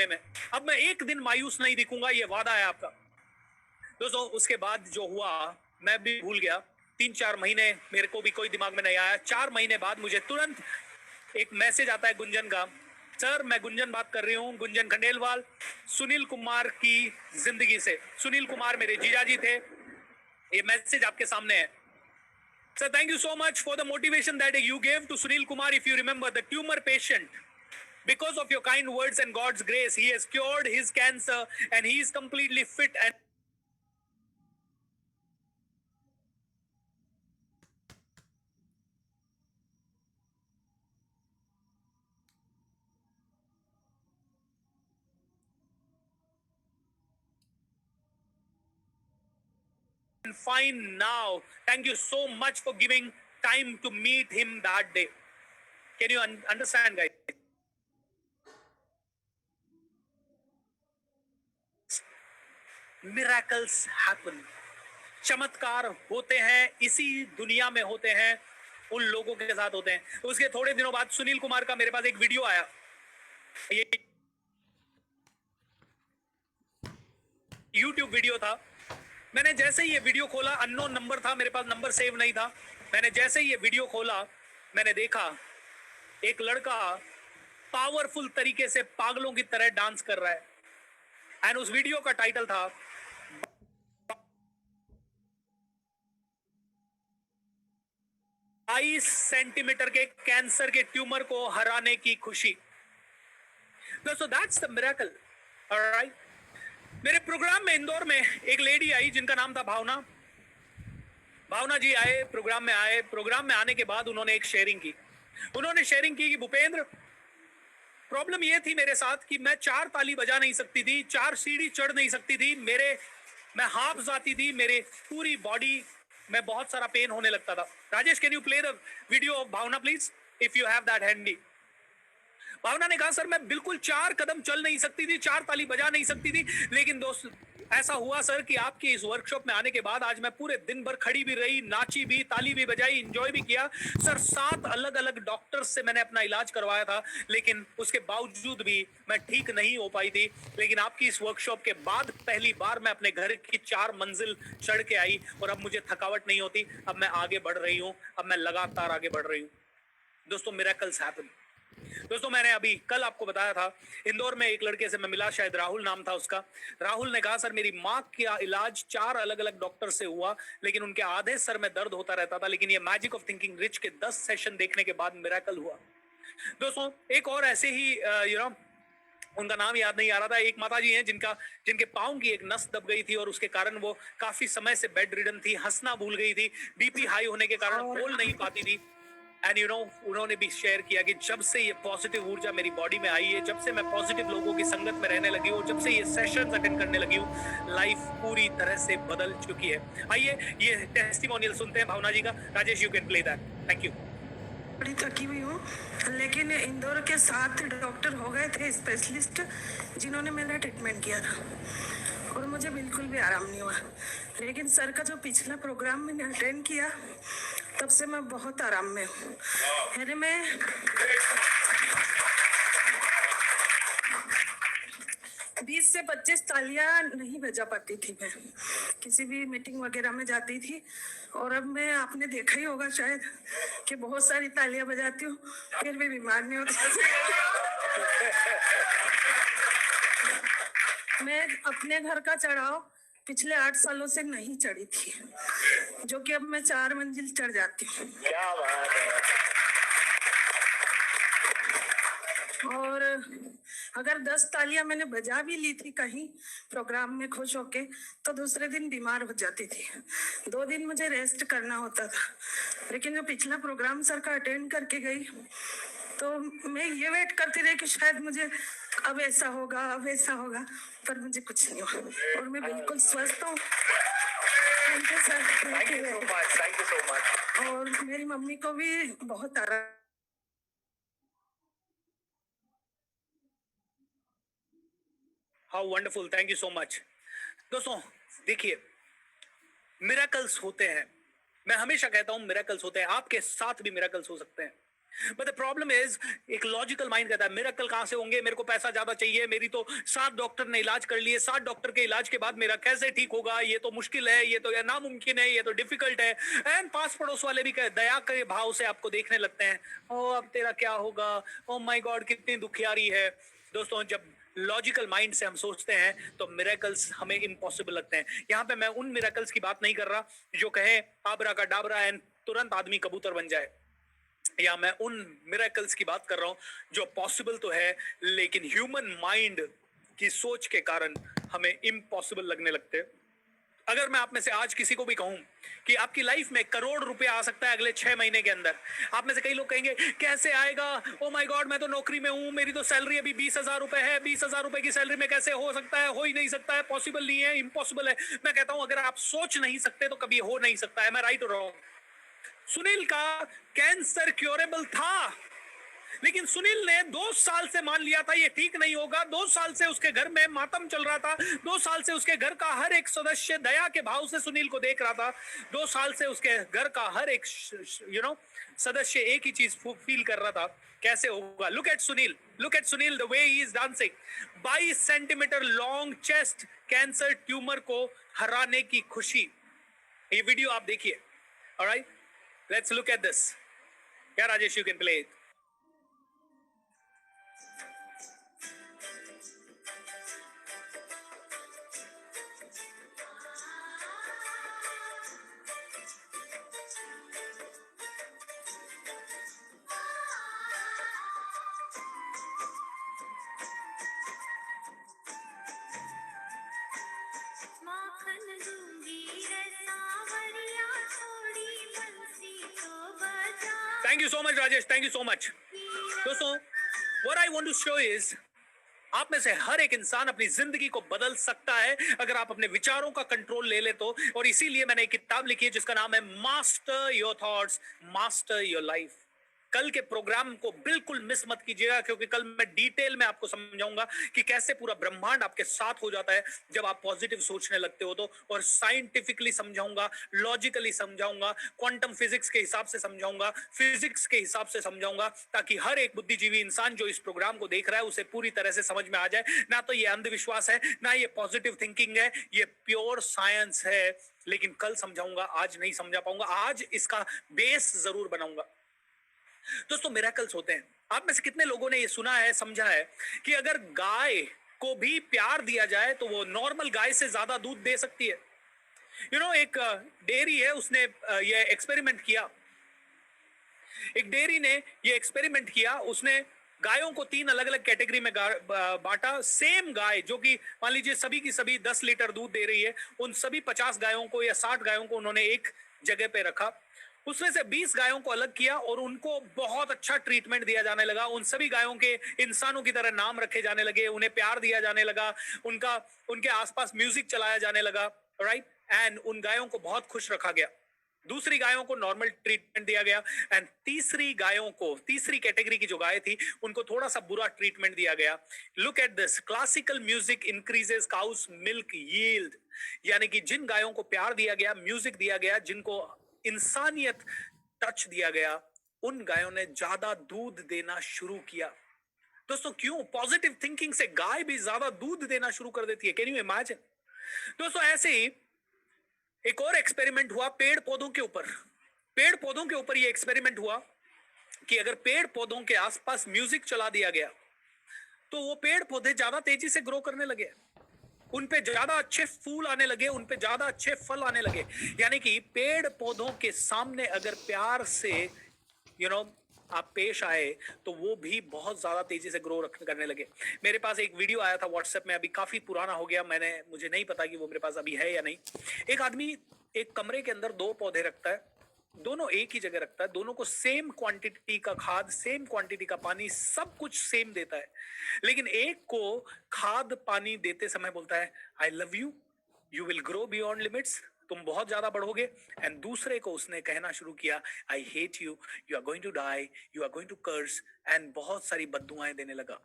में। अब मैं एक दिन मायूस नहीं दिखूंगा, ये वादा है आपका। दोस्तों उसके बाद जो हुआ मैं भी भूल गया। 3-4 महीने मेरे को भी कोई दिमाग में नहीं आया। 4 महीने बाद मुझे तुरंत एक मैसेज आता है गुंजन का, सर मैं गुंजन बात कर रही हूँ, गुंजन खंडेलवाल, सुनील कुमार की जिंदगी से। सुनील कुमार मेरे जीजाजी थे। ये मैसेज आपके सामने है। Sir thank you so much for the motivation that you gave to Sunil Kumar. If you remember the tumour patient, because of your kind words and God's grace, he has cured his cancer and he is completely fit and fine now. Thank you so much for giving time to meet him that day. Can you understand, guys? Miracles happen. चमत्कार होते हैं, इसी दुनिया में होते हैं, उन लोगों के साथ होते हैं। उसके थोड़े दिनों बाद सुनील कुमार का मेरे पास एक वीडियो आया। ये YouTube वीडियो था। मैंने जैसे ही ये वीडियो खोला, अननोन नंबर था, मेरे पास नंबर सेव नहीं था। मैंने जैसे ही ये वीडियो खोला, मैंने देखा एक लड़का पावरफुल तरीके से पागलों की तरह डांस कर रहा है। एंड उस वीडियो का टाइटल था 22 सेंटीमीटर के कैंसर के ट्यूमर को हराने की खुशी। दोस्तों दैट्स द मिरेकल। ऑलराइट, मेरे प्रोग्राम में इंदौर में एक लेडी आई जिनका नाम था भावना। भावना जी आए, प्रोग्राम में आए। प्रोग्राम में आने के बाद उन्होंने एक शेयरिंग की। उन्होंने शेयरिंग की कि भूपेंद्र, प्रॉब्लम ये थी मेरे साथ कि मैं 4 ताली बजा नहीं सकती थी, 4 सीढ़ी चढ़ नहीं सकती थी, मैं हाफ जाती थी, मेरे पूरी बॉडी में बहुत सारा पेन होने लगता था। Rajesh, can you play the video of Bhavana please, if you have that handy. Bhavana ने कहा सर मैं बिल्कुल 4 कदम चल नहीं सकती थी, 4 ताली बजा नहीं सकती थी, लेकिन दोस्त ऐसा हुआ सर कि आपकी इस वर्कशॉप में आने के बाद आज मैं पूरे दिन भर खड़ी भी रही, नाची भी, ताली भी बजाई, एंजॉय भी किया। सर 7 अलग अलग डॉक्टर्स से मैंने अपना इलाज करवाया था, लेकिन उसके बावजूद भी मैं ठीक नहीं हो पाई थी। लेकिन आपकी इस वर्कशॉप के बाद पहली बार मैं अपने घर की 4 मंजिल चढ़ के आई और अब मुझे थकावट नहीं होती। अब मैं आगे बढ़ रही हूँ, अब मैं लगातार आगे बढ़ रही हूँ। दोस्तों मिरेकल्स हैपन। दोस्तों मैंने अभी कल आपको बताया था, इंदौर में एक लड़के से मैं मिला, शायद राहुल नाम था उसका। राहुल ने कहा सर मेरी माँ का इलाज 4 अलग अलग डॉक्टर से हुआ, लेकिन उनके आधे सर में दर्द होता रहता था, लेकिन ये मैजिक ऑफ थिंकिंग रिच के 10 सेशन देखने के बाद मिरेकल हुआ। दोस्तों एक और ऐसे ही उनका नाम याद नहीं आ रहा था, एक माता जी हैं जिनके पाँव की एक नस दब गई थी और उसके कारण वो काफी समय से बेड रिडन थी, हंसना भूल गई थी, बीपी हाई होने के कारण बोल नहीं पाती थी। एंड उन्होंने भी शेयर किया कि जब से ये पॉजिटिव ऊर्जा मेरी बॉडी में आई है, जब से मैं पॉजिटिव लोगों की संगत में रहने लगी हूँ, जब से ये सेशंस अटेंड करने लगी हूँ, लाइफ पूरी तरह से बदल चुकी है। आइए ये टेस्टिमोनियल सुनते हैं भावना जी का। Rajesh, you can play that. Thank you. बड़ी थकी हुई हूँ, लेकिन इंदौर के 7 डॉक्टर हो गए थे स्पेशलिस्ट जिन्होंने मेरा ट्रीटमेंट किया था और मुझे बिल्कुल भी आराम नहीं हुआ। लेकिन सर का जो पिछला प्रोग्राम मैंने अटेंड किया, तब से मैं बहुत आराम में हूँ। अरे मैं 20 से 25 तालियां नहीं बजा पाती थी। मैं किसी भी मीटिंग वगैरह में जाती थी और अब मैं, आपने देखा ही होगा शायद, कि बहुत सारी तालियां बजाती हूँ, फिर भी बीमार नहीं होती। मैं अपने घर का चढ़ाव पिछले 8 सालों से नहीं चढ़ी थी, जो कि अब मैं 4 मंजिल चढ़ जाती हूँ। क्या बात है। और अगर 10 तालियां मैंने बजा भी ली थी कहीं प्रोग्राम में खुश होके, तो दूसरे दिन बीमार हो जाती थी। 2 दिन मुझे रेस्ट करना होता था। लेकिन जो पिछला प्रोग्राम सर का अटेंड करके गई, तो मैं ये वेट करती रही कि शायद मुझे अब ऐसा होगा, अब ऐसा होगा, पर मुझे कुछ नहीं हुआ और मैं बिल्कुल स्वस्थ हूँ। Thank you sir, thank you so much. और मेरी मम्मी को भी बहुत आराम। How wonderful, thank you so much. दोस्तों देखिए मिरेकल्स होते हैं। मैं हमेशा कहता हूं मिरेकल्स होते हैं, आपके साथ भी मिरेकल्स हो सकते हैं। बट द प्रॉब्लम इज, एक लॉजिकल माइंड कहता है मिरेकल कहां से होंगे, मेरे को पैसा ज्यादा चाहिए, मेरी तो 7 डॉक्टर ने इलाज कर लिए, 7 डॉक्टर के इलाज के बाद मेरा कैसे ठीक होगा, ये तो मुश्किल है, ये तो या नामुमकिन है, ये तो डिफिकल्ट है। एंड पास पड़ोस वाले भी दया के भाव से आपको देखने लगते हैं, ओ अब तेरा क्या होगा, ओ माय गॉड कितनी दुखियारी है। दोस्तों, जब लॉजिकल माइंड से हम सोचते हैं तो मिरेकल्स हमें इम्पॉसिबल लगते हैं। यहां पे मैं उन मिरेकल्स की बात नहीं कर रहा जो कहे आबरा का डाबरा एंड तुरंत आदमी कबूतर बन जाए, या मैं उन मिरेकल्स की बात कर रहा हूं जो पॉसिबल तो है लेकिन ह्यूमन माइंड की सोच के कारण हमें इम्पॉसिबल लगने लगते हैं। अगर मैं आप में से आज किसी को भी कहूं कि आपकी लाइफ में 1 करोड़ रुपया आ सकता है अगले 6 महीने के अंदर, आप में से कई लोग कहेंगे कैसे आएगा, ओ माय गॉड मैं तो नौकरी में हूं, मेरी तो सैलरी अभी 20,000 रुपए है, 20,000 रुपए की सैलरी में कैसे हो सकता है, हो ही नहीं सकता है, पॉसिबल नहीं है, इम्पॉसिबल है। मैं कहता हूं अगर आप सोच नहीं सकते तो कभी हो नहीं सकता है। मैं राइट और रॉन्ग? सुनील का कैंसर क्योरेबल था, लेकिन सुनील ने 2 साल से मान लिया था ये ठीक नहीं होगा। 2 साल से उसके घर में मातम चल रहा था, 2 साल से उसके घर का हर एक सदस्य दया के भाव से सुनील को देख रहा था, 2 साल से उसके घर का हर एक सदस्य एक ही चीज फील कर रहा था, कैसे होगा। Look at Sunil, look at Sunil, the way he is dancing. 22 centimetre long chest, cancer tumour को हराने की खुशी। ये वीडियो आप देखिए। Alright, let's look at this. क्या Rajesh, you can play it. माखन दूंगी रे सांवरिया, थोड़ी बंसी तो बजा। Thank you so much Rajesh, thank you so much. दोस्तों, what I want to show is, आप में से हर एक इंसान अपनी जिंदगी को बदल सकता है अगर आप अपने विचारों का कंट्रोल ले ले तो। और इसीलिए मैंने एक किताब लिखी है जिसका नाम है master your thoughts, master your life. कल के प्रोग्राम को बिल्कुल मिस मत कीजिएगा, क्योंकि कल मैं डिटेल में आपको समझाऊंगा कि कैसे पूरा ब्रह्मांड आपके साथ हो जाता है जब आप पॉजिटिव सोचने लगते हो तो। और साइंटिफिकली समझाऊंगा, लॉजिकली समझाऊंगा, क्वांटम फिजिक्स के हिसाब से समझाऊंगा, फिजिक्स के हिसाब से समझाऊंगा, ताकि हर एक बुद्धिजीवी इंसान जो इस प्रोग्राम को देख रहा है उसे पूरी तरह से समझ में आ जाए। ना तो ये अंधविश्वास है, ना ये पॉजिटिव थिंकिंग है, ये प्योर साइंस है। लेकिन कल समझाऊंगा, आज नहीं समझा पाऊंगा, आज इसका बेस जरूर बनाऊंगा। दोस्तों, मिरेकल्स होते हैं। आप में से कितने लोगों ने ये सुना है, समझा है कि अगर गाय को भी प्यार दिया जाए तो वो नॉर्मल गाय से ज्यादा दूध दे सकती है। एक डेयरी है, उसने ये एक्सपेरिमेंट किया। एक डेयरी ने ये एक्सपेरिमेंट किया, उसने गायों को 3 अलग अलग कैटेगरी में बांटा। सेम गाय जो कि मान लीजिए सभी की सभी 10 लीटर दूध दे रही है, उन सभी 50 गायों को या 60 गायों को उन्होंने एक जगह पे रखा। उसमें से 20 गायों को अलग किया और उनको बहुत अच्छा ट्रीटमेंट दिया जाने लगा। उन सभी गायों के इंसानों की तरह नाम रखे जाने लगे, उन्हें प्यार दिया जाने लगा, उनके आसपास म्यूजिक चलाया जाने लगा, राइट। एंड उन गायों को बहुत खुश रखा गया। दूसरी गायों को नॉर्मल ट्रीटमेंट दिया गया एंड तीसरी गायों को, तीसरी कैटेगरी की जो गाय थी, उनको थोड़ा सा बुरा ट्रीटमेंट दिया गया। Look at this, classical music increases cows milk yield. यानी कि जिन गायों को प्यार दिया गया, म्यूजिक दिया गया, जिनको इंसानियत टच दिया गया, उन गायों ने ज्यादा दूध देना शुरू किया। दोस्तों, क्यों? पॉजिटिव थिंकिंग से गाय भी ज्यादा दूध देना शुरू कर देती है। Can you imagine? दोस्तों, ऐसे ही एक और एक्सपेरिमेंट हुआ पेड़ पौधों के ऊपर। पेड़ पौधों के ऊपर यह एक्सपेरिमेंट हुआ कि अगर पेड़ पौधों के आसपास म्यूजिक चला दिया गया तो वो पेड़ पौधे ज्यादा तेजी से ग्रो करने लगे, उन पे ज्यादा अच्छे फूल आने लगे, उन पे ज्यादा अच्छे फल आने लगे। यानी कि पेड़ पौधों के सामने अगर प्यार से आप पेश आए तो वो भी बहुत ज्यादा तेजी से ग्रो करने लगे। मेरे पास एक वीडियो आया था व्हाट्सएप में, अभी काफी पुराना हो गया, मुझे नहीं पता कि वो मेरे पास अभी है या नहीं। एक आदमी एक कमरे के अंदर 2 पौधे रखता है, दोनों एक ही जगह रखता है, दोनों को सेम क्वांटिटी का खाद, सेम क्वांटिटी का पानी, सब कुछ सेम देता है। लेकिन एक को खाद पानी देते समय बोलता है I love you, you will grow beyond limits, तुम बहुत ज्यादा बढ़ोगे। एंड दूसरे को उसने कहना शुरू किया I hate you, you are going to die, you are going to curse, and बहुत सारी बद्दुआएं देने लगा।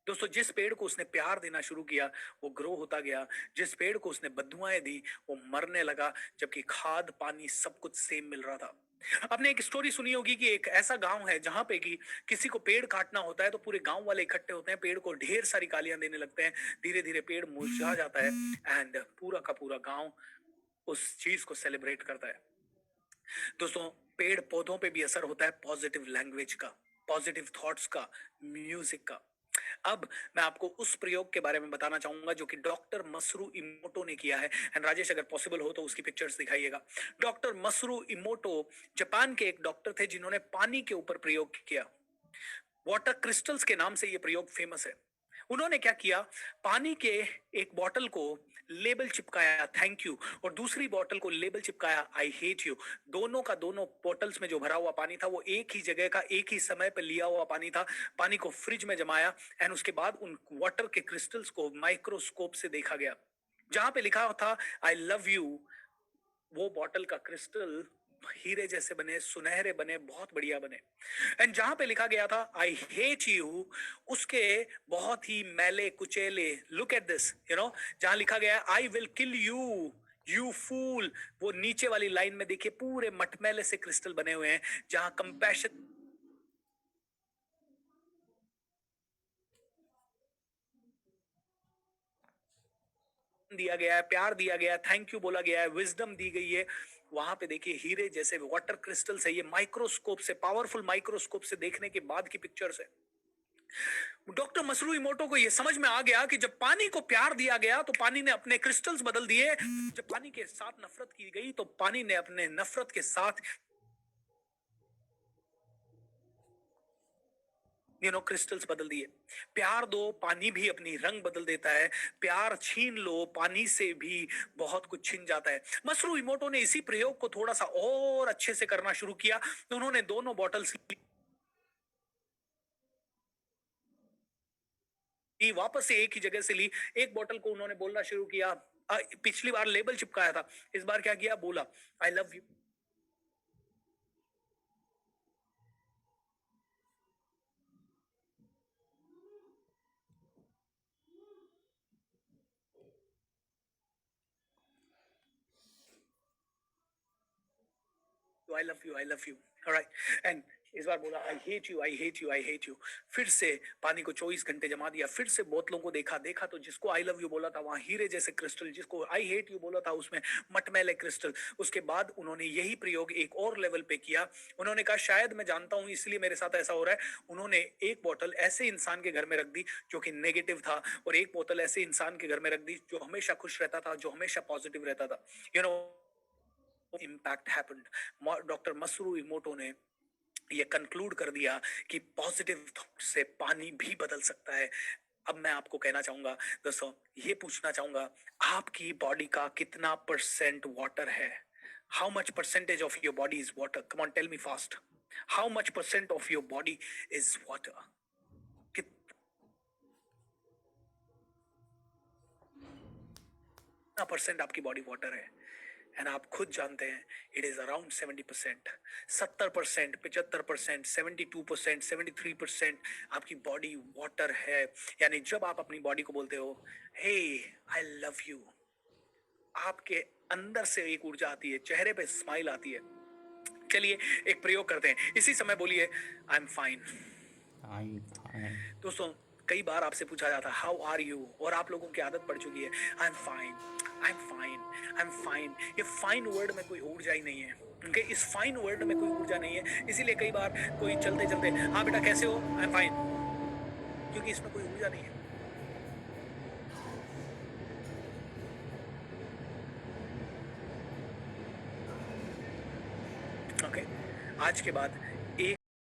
दोस्तों, जिस पेड़ को उसने प्यार देना शुरू किया वो ग्रो होता गया, जिस पेड़ को उसने बद्दुआएं दी वो मरने लगा, जबकि खाद पानी सब कुछ सेम मिल रहा था। आपने एक स्टोरी सुनी होगी कि एक ऐसा गांव है जहां पे कि किसी को पेड़ काटना होता है तो पूरे गांव वाले इकट्ठे होते हैं, पेड़ को ढेर सारी गालियां देने लगते हैं, धीरे धीरे पेड़ मुरझा जाता है एंड पूरा का पूरा गांव उस चीज को सेलिब्रेट करता है। दोस्तों, पेड़ पौधों पे भी असर होता है पॉजिटिव लैंग्वेज का, पॉजिटिव थॉट्स का, म्यूजिक का। अब मैं आपको उस प्रयोग के बारे में बताना चाहूंगा जो कि डॉक्टर मसरू इमोटो ने किया है। एंड राजेश, अगर पॉसिबल हो तो उसकी पिक्चर्स दिखाइएगा। डॉक्टर मसरू इमोटो जापान के एक डॉक्टर थे जिन्होंने पानी के ऊपर प्रयोग किया। वाटर क्रिस्टल्स के नाम से यह प्रयोग फेमस है। उन्होंने क्या किया, पानी के एक बोतल को लेबल चिपकाया थैंक यू, और दूसरी बोतल को लेबल चिपकाया आई हेट यू। दोनों का दोनों बोतल्स में जो भरा हुआ पानी था वो एक ही जगह का, एक ही समय पर लिया हुआ पानी था। पानी को फ्रिज में जमाया एंड उसके बाद उन वाटर के क्रिस्टल्स को माइक्रोस्कोप से देखा गया। जहां पे लिखा था आई लव यू, वो बॉटल का क्रिस्टल हीरे जैसे बने, सुनहरे बने, बहुत बढ़िया बने। एंड जहां पे लिखा गया था आई हेट यू, उसके बहुत ही मैले कुचेले, लुक एट दिस, जहां लिखा गया I will kill you you fool, वो नीचे वाली लाइन में देखिए पूरे मटमैले से क्रिस्टल बने हुए हैं। जहां कंपैशन दिया गया है, प्यार दिया गया है, थैंक यू बोला गया है, विजडम दी गई है, वहां पे देखिए हीरे जैसे वाटर क्रिस्टल्स है। ये माइक्रोस्कोप से, पावरफुल माइक्रोस्कोप से देखने के बाद की पिक्चर्स है। डॉक्टर मसरू इमोटो को यह समझ में आ गया कि जब पानी को प्यार दिया गया तो पानी ने अपने क्रिस्टल्स बदल दिए, जब पानी के साथ नफरत की गई तो पानी ने अपने नफरत के साथ क्रिस्टल्स बदल दिए। प्यार दो, पानी भी अपनी रंग बदल देता है। प्यार छीन लो, पानी से भी बहुत कुछ छिन जाता है। मसरू इमोटो ने इसी प्रयोग को थोड़ा सा और अच्छे से करना शुरू किया। तो उन्होंने दोनों बॉटल्स वापस से एक ही जगह से ली। एक बोतल को उन्होंने बोलना शुरू किया, पिछली बार लेबल चिपकाया था, इस बार क्या किया, बोला I love you. I love you, I love you, alright. And इस बार बोला आई hate you, I hate you, I hate you. फिर से पानी को 24 घंटे जमा दिया, फिर से बोतलों को देखा, देखा तो जिसको आई लव यू बोला था वहां हीरे जैसे क्रिस्टल, जिसको आई हेट यू बोला था उसमें मटमैले क्रिस्टल। उसके बाद उन्होंने यही प्रयोग एक और लेवल पे किया। उन्होंने कहा शायद मैं जानता हूं इसलिए मेरे साथ ऐसा हो रहा है। उन्होंने एक बोतल ऐसे इंसान के घर में रख दी जो कि नेगेटिव था, और एक बोतल ऐसे इंसान के घर में रख दी जो हमेशा खुश रहता था, जो हमेशा पॉजिटिव रहता था। Impact happened. डॉक्टर मसरू इमोटो ने ये कंक्लूड कर दिया कि पॉजिटिव थॉट से पानी भी बदल सकता है। अब मैं आपको कहना चाहूंगा दोस्तों, ये पूछना चाहूंगा, आपकी बॉडी का कितना परसेंट वाटर है? How much percentage of your body is water? Come on, tell me fast. How much percent of your body is water? कितना परसेंट आपकी बॉडी वाटर है? एंड आप खुद जानते हैं इट इज अराउंड 70%, 70%, 75%, 72%, 73% आपकी बॉडी वाटर है। यानी जब आप अपनी बॉडी को बोलते हो हे आई लव यू, आपके अंदर से एक ऊर्जा आती है, चेहरे पे स्माइल आती है। चलिए एक प्रयोग करते हैं, इसी समय बोलिए आई एम फाइन। दोस्तों, कई बार आपसे पूछा जाता है हाउ आर यू, और आप लोगों की आदत पड़ चुकी है I am fine, I am fine, I am fine. ये फाइन वर्ड में कोई ऊर्जा ही नहीं है, क्योंकि इस फाइन वर्ड में कोई ऊर्जा नहीं है। इसीलिए कई बार कोई चलते चलते हाँ बेटा कैसे हो, आई एम फाइन, क्योंकि इसमें कोई ऊर्जा नहीं है। ओके, आज के बाद